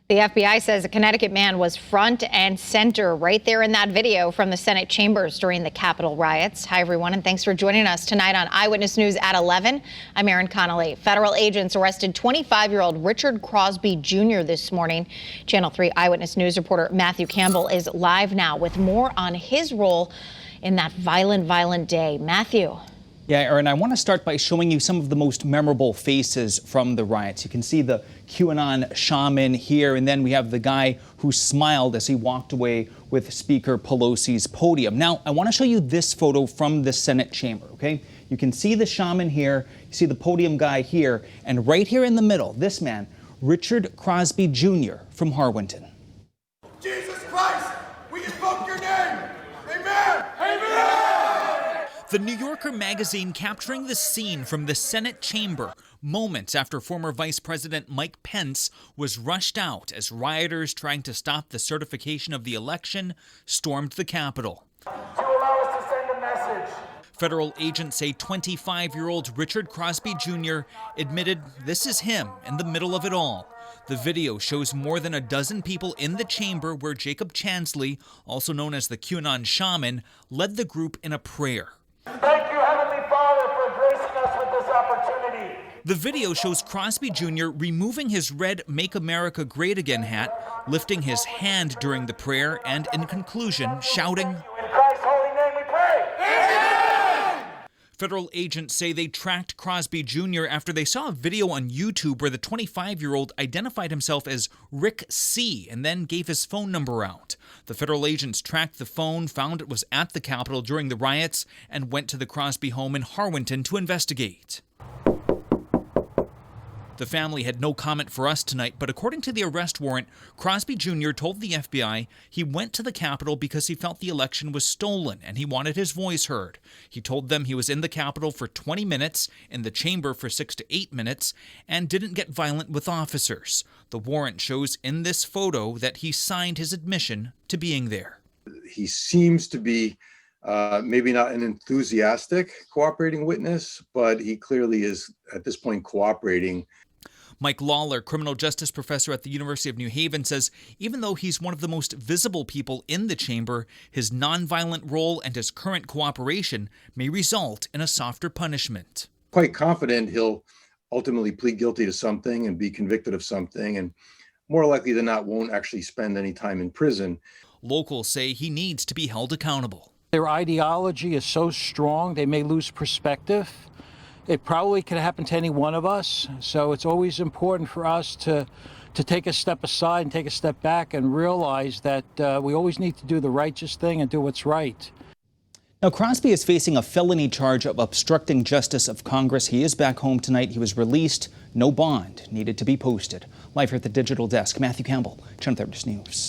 The FBI says a Connecticut man was front and center right there in that video from the Senate chambers during the Capitol riots. Hi, everyone, and thanks for joining us tonight on Eyewitness News at 11. I'm Erin Connolly. Federal agents arrested 25-year-old Richard Crosby Jr. this morning. Channel 3 Eyewitness News reporter Matthew Campbell is live now with more on his role in that violent day. Matthew. Yeah, Erin, I want to start by showing you some of the most memorable faces from the riots. You can see the QAnon shaman here, and then we have the guy who smiled as he walked away with Speaker Pelosi's podium. Now, I want to show you this photo from the Senate chamber, okay? You can see the shaman here, you see the podium guy here, and right here in the middle, this man, Richard Crosby Jr. from Harwinton. Jesus Christ, we invoke your name. Amen. Amen. The New Yorker magazine capturing the scene from the Senate chamber moments after former Vice President Mike Pence was rushed out as rioters trying to stop the certification of the election stormed the Capitol. To allow us to send a message. Federal agents say 25-year-old Richard Crosby Jr. admitted this is him in the middle of it all. The video shows more than a dozen people in the chamber where Jacob Chansley, also known as the QAnon shaman, led the group in a prayer. Thank you, Heavenly Father, for gracing us with this opportunity. The video shows Crosby Jr. removing his red Make America Great Again hat, lifting his hand during the prayer, and in conclusion, shouting, In Christ's holy name we pray. Amen. Federal agents say they tracked Crosby Jr. after they saw a video on YouTube where the 25-year-old identified himself as Rick C. and then gave his phone number out. The federal agents tracked the phone, found it was at the Capitol during the riots, and went to the Crosby home in Harwinton to investigate. The family had no comment for us tonight, but according to the arrest warrant, Crosby Jr. told the FBI he went to the Capitol because he felt the election was stolen and he wanted his voice heard. He told them he was in the Capitol for 20 minutes, in the chamber for 6 to 8 minutes, and didn't get violent with officers. The warrant shows in this photo that he signed his admission to being there. He seems to be maybe not an enthusiastic cooperating witness, but he clearly is at this point cooperating. Mike Lawler, criminal justice professor at the University of New Haven, says even though he's one of the most visible people in the chamber, his nonviolent role and his current cooperation may result in a softer punishment. Quite confident he'll ultimately plead guilty to something and be convicted of something, and more likely than not won't actually spend any time in prison. Locals say he needs to be held accountable. Their ideology is so strong, they may lose perspective. It probably could happen to any one of us, so it's always important for us to take a step aside and take a step back and realize that we always need to do the righteous thing and do what's right. Now, Crosby is facing a felony charge of obstructing justice of Congress. He is back home tonight. He was released. No bond needed to be posted. Live here at the digital desk, Matthew Campbell, Channel 30 News.